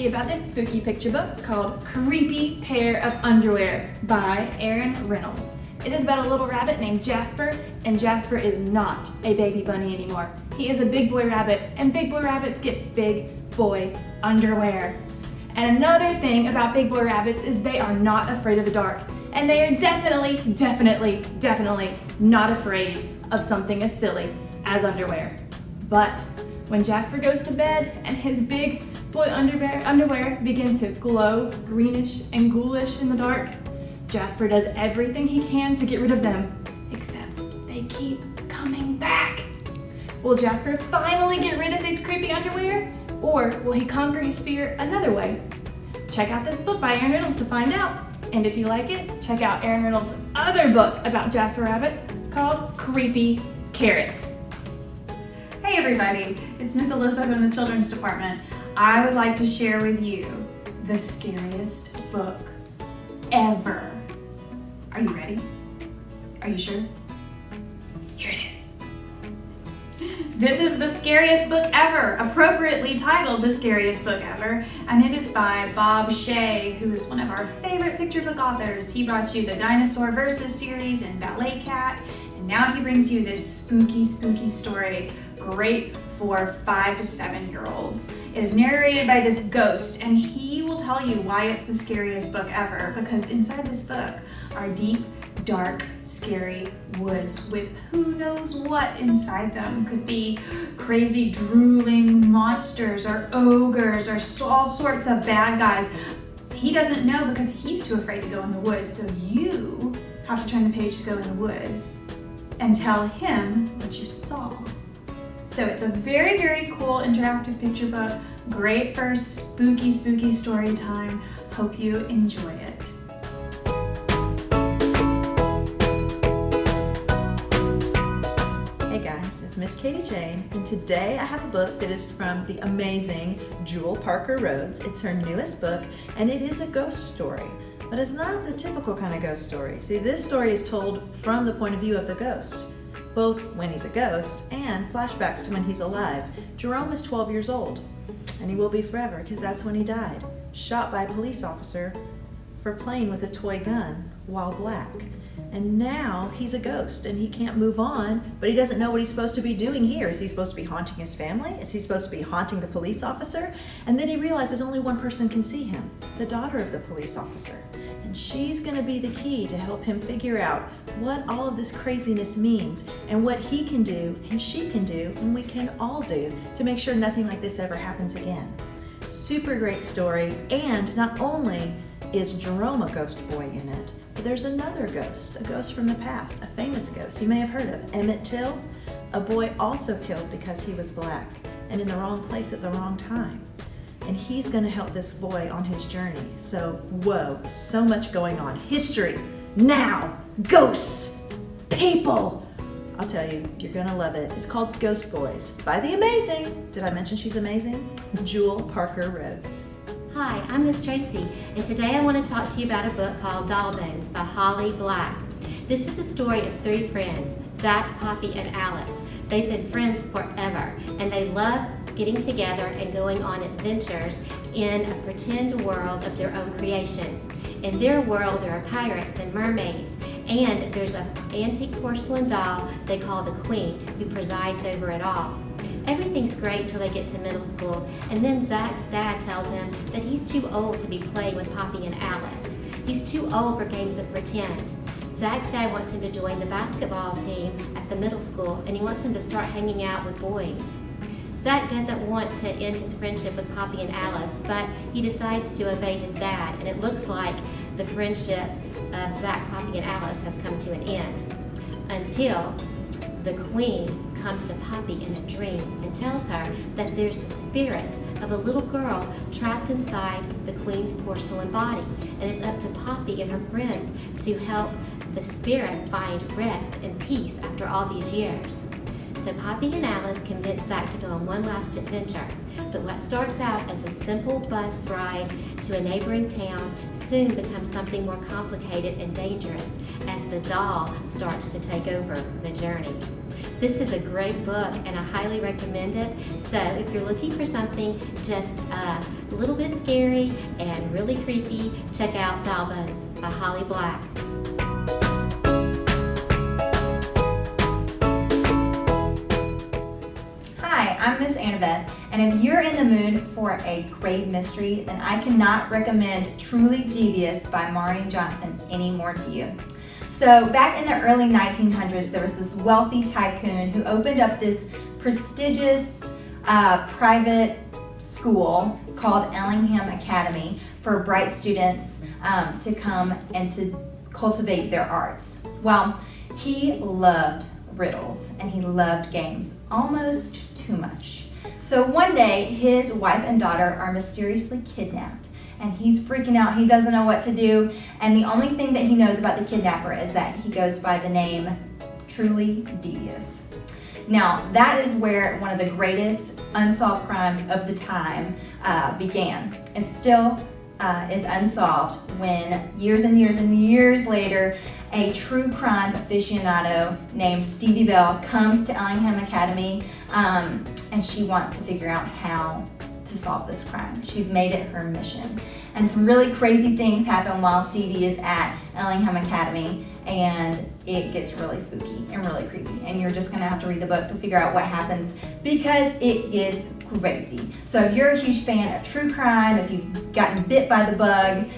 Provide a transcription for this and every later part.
you about this spooky picture book called Creepy Pair of Underwear by Aaron Reynolds. It is about a little rabbit named Jasper, and Jasper is not a baby bunny anymore. He is a big boy rabbit, and big boy rabbits get big boy underwear. And another thing about big boy rabbits is they are not afraid of the dark, and they are definitely not afraid of something as silly as underwear. But when Jasper goes to bed and his big boy underwear begin to glow greenish and ghoulish in the dark, Jasper does everything he can to get rid of them, except they keep coming back. Will Jasper finally get rid of these creepy underwear, or will he conquer his fear another way? Check out this book by Aaron Reynolds to find out. And if you like it, check out Aaron Reynolds' other book about Jasper Rabbit called Creepy Carrots. Hey everybody, it's Miss Alyssa from the Children's Department. I would like to share with you the scariest book ever. Are you ready? Are you sure? Here it is. This is the scariest book ever, appropriately titled The Scariest Book Ever, and it is by Bob Shea, who is one of our favorite picture book authors. He brought you the Dinosaur Versus series and Ballet Cat, and now he brings you this spooky story, great for 5 to 7-year-olds. It is narrated by this ghost, and he will tell you why it's the scariest book ever, because inside this book are deep, dark, scary woods with who knows what inside them. Could be crazy drooling monsters or ogres or all sorts of bad guys. He doesn't know because he's too afraid to go in the woods, so you have to turn the page to go in the woods and tell him what you saw. So it's a very cool interactive picture book, great for spooky story time. Hope you enjoy it. Hey guys, it's Miss Katie Jane, and today I have a book that is from the amazing Jewel Parker Rhodes. It's her newest book, and it is a ghost story, but it's not the typical kind of ghost story. See, this story is told from the point of view of the ghost, both when he's a ghost and flashbacks to when he's alive. Jerome is 12 years old, and he will be forever because that's when he died, shot by a police officer for playing with a toy gun while black. And now he's a ghost and he can't move on, but he doesn't know what he's supposed to be doing here. Is he supposed to be haunting his family? Is he supposed to be haunting the police officer? And then he realizes only one person can see him, the daughter of the police officer. And she's gonna be the key to help him figure out what all of this craziness means and what he can do and she can do and we can all do to make sure nothing like this ever happens again. Super great story, and not only is Jerome a ghost boy in it, but there's another ghost, a ghost from the past, a famous ghost you may have heard of, Emmett Till, a boy also killed because he was black and in the wrong place at the wrong time. And he's gonna help this boy on his journey. So, whoa, so much going on. History, now, ghosts, people. I'll tell you, you're gonna love it. It's called Ghost Boys by the amazing, did I mention she's amazing? Jewel Parker Rhodes. Hi, I'm Miss Tracy, and today I want to talk to you about a book called Doll Bones by Holly Black. This is the story of 3 friends, Zach, Poppy, and Alice. They've been friends forever, and they love getting together and going on adventures in a pretend world of their own creation. In their world, there are pirates and mermaids, and there's an antique porcelain doll they call the Queen, who presides over it all. Everything's great till they get to middle school, and then Zach's dad tells him that he's too old to be playing with Poppy and Alice. He's too old for games of pretend. Zach's dad wants him to join the basketball team at the middle school, and he wants him to start hanging out with boys. Zach doesn't want to end his friendship with Poppy and Alice, but he decides to obey his dad, and it looks like the friendship of Zach, Poppy, and Alice has come to an end. Until the Queen comes to Poppy in a dream and tells her that there's the spirit of a little girl trapped inside the Queen's porcelain body, and it's up to Poppy and her friends to help the spirit find rest and peace after all these years. So Poppy and Alice convince Zach to go on one last adventure, but what starts out as a simple bus ride to a neighboring town soon becomes something more complicated and dangerous as the doll starts to take over the journey. This is a great book and I highly recommend it. So if you're looking for something just a little bit scary and really creepy, check out Doll Bones by Holly Black. Hi, I'm Miss Annabeth, and if you're in the mood for a great mystery, then I cannot recommend Truly Devious by Maureen Johnson any more to you. So back in the early 1900s, there was this wealthy tycoon who opened up this prestigious private school called Ellingham Academy for bright students to come and to cultivate their arts. Well, he loved riddles and he loved games almost too much. So one day, his wife and daughter are mysteriously kidnapped, and he's freaking out. He doesn't know what to do, and the only thing that he knows about the kidnapper is that he goes by the name Truly Devious. Now, that is where one of the greatest unsolved crimes of the time began. It still is unsolved when years and years and years later, a true crime aficionado named Stevie Bell comes to Ellingham Academy and she wants to figure out how to solve this crime. She's made it her mission. And some really crazy things happen while Stevie is at Ellingham Academy, and it gets really spooky and really creepy. And you're just gonna have to read the book to figure out what happens because it gets crazy. So if you're a huge fan of true crime, if you've gotten bit by the bug,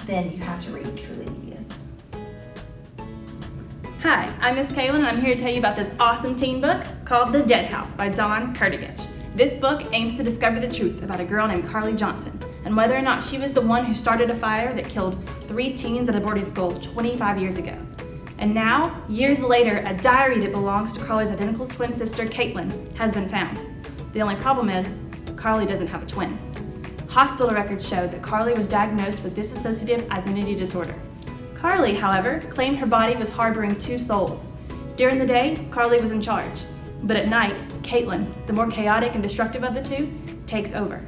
then you have to read Truly Devious. Hi, I'm Miss Kaylin and I'm here to tell you about this awesome teen book called The Dead House by Dawn Kurtovich. This book aims to discover the truth about a girl named Carly Johnson and whether or not she was the one who started a fire that killed 3 teens at a boarding school 25 years ago. And now, years later, a diary that belongs to Carly's identical twin sister, Caitlin, has been found. The only problem is, Carly doesn't have a twin. Hospital records showed that Carly was diagnosed with dissociative identity disorder. Carly, however, claimed her body was harboring 2 souls. During the day, Carly was in charge. But at night, Caitlin, the more chaotic and destructive of the 2, takes over.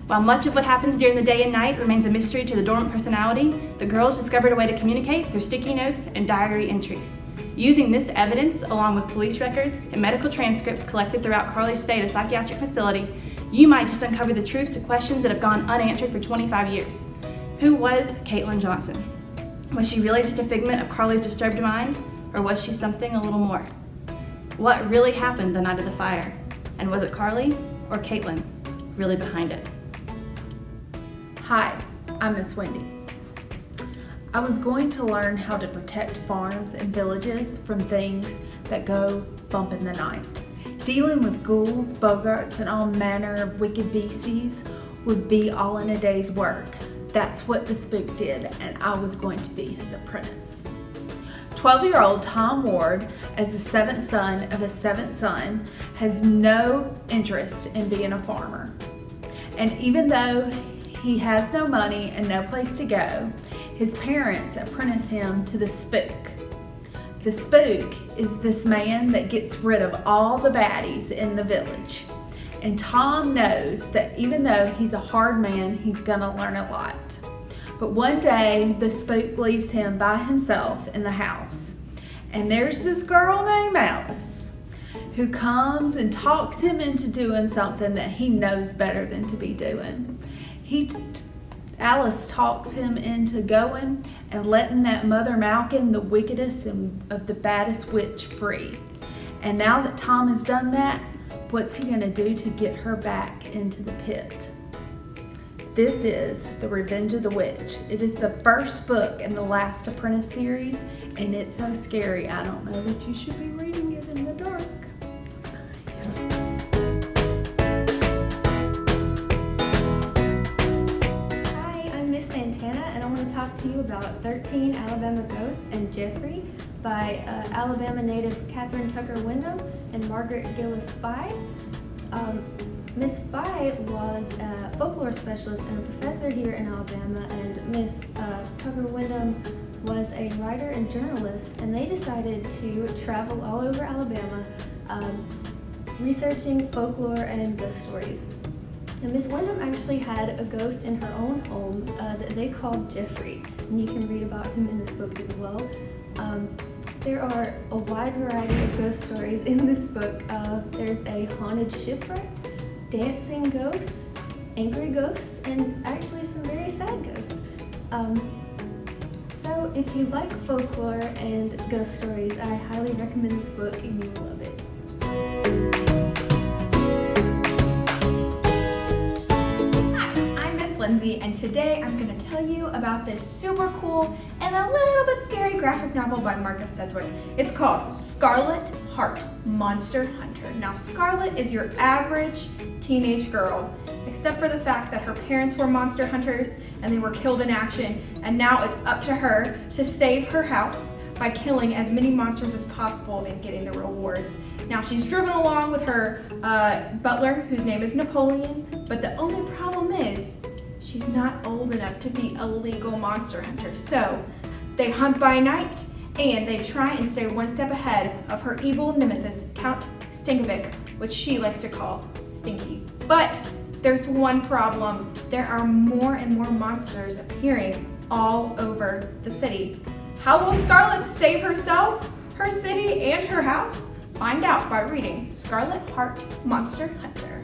While much of what happens during the day and night remains a mystery to the dormant personality, the girls discovered a way to communicate through sticky notes and diary entries. Using this evidence, along with police records and medical transcripts collected throughout Carly's stay at a psychiatric facility, you might just uncover the truth to questions that have gone unanswered for 25 years. Who was Caitlin Johnson? Was she really just a figment of Carly's disturbed mind, or was she something a little more? What really happened the night of the fire? And was it Carly or Caitlin really behind it? Hi, I'm Miss Wendy. I was going to learn how to protect farms and villages from things that go bump in the night. Dealing with ghouls, bogarts, and all manner of wicked beasties would be all in a day's work. That's what the spook did, and I was going to be his apprentice. 12-year-old Tom Ward, as the 7th son of a 7th son, has no interest in being a farmer. And even though he has no money and no place to go, his parents apprentice him to the spook. The spook is this man that gets rid of all the baddies in the village. And Tom knows that even though he's a hard man, he's gonna learn a lot. But one day, the spook leaves him by himself in the house. And there's this girl named Alice who comes and talks him into doing something that he knows better than to be doing. Alice talks him into going and letting that Mother Malkin, the wickedest and of the baddest witch, free. And now that Tom has done that, what's he gonna do to get her back into the pit? This is The Revenge of the Witch. It is the first book in the Last Apprentice series, and it's so scary. I don't know that you should be reading it in the dark. Hi, I'm Miss Santana, and I want to talk to you about 13 Alabama Ghosts and Jeffrey by Alabama native Catherine Tucker Wyndham and Margaret Gillis Fye. Miss Fye was a folklore specialist and a professor here in Alabama, and Miss Tucker Wyndham was a writer and journalist, and they decided to travel all over Alabama researching folklore and ghost stories. And Miss Wyndham actually had a ghost in her own home that they called Jeffrey, and you can read about him in this book as well. There are a wide variety of ghost stories in this book. There's a haunted shipwreck, dancing ghosts, angry ghosts, and actually some very sad ghosts. So if you like folklore and ghost stories, I highly recommend this book and you will love it. Hi, I'm Miss Lindsay, and today I'm going to tell you about this super cool and a little bit scary graphic novel by Marcus Sedgwick. It's called Scarlet Heart Monster Hunter. Now, Scarlet is your average teenage girl, except for the fact that her parents were monster hunters and they were killed in action, and now it's up to her to save her house by killing as many monsters as possible and getting the rewards. Now, she's driven along with her butler, whose name is Napoleon, but the only problem is she's not old enough to be a legal monster hunter. So they hunt by night and they try and stay one step ahead of her evil nemesis, Count Stankovic, which she likes to call Stinky. But there's one problem. There are more and more monsters appearing all over the city. How will Scarlet save herself, her city, and her house? Find out by reading Scarlet Heart Monster Hunter.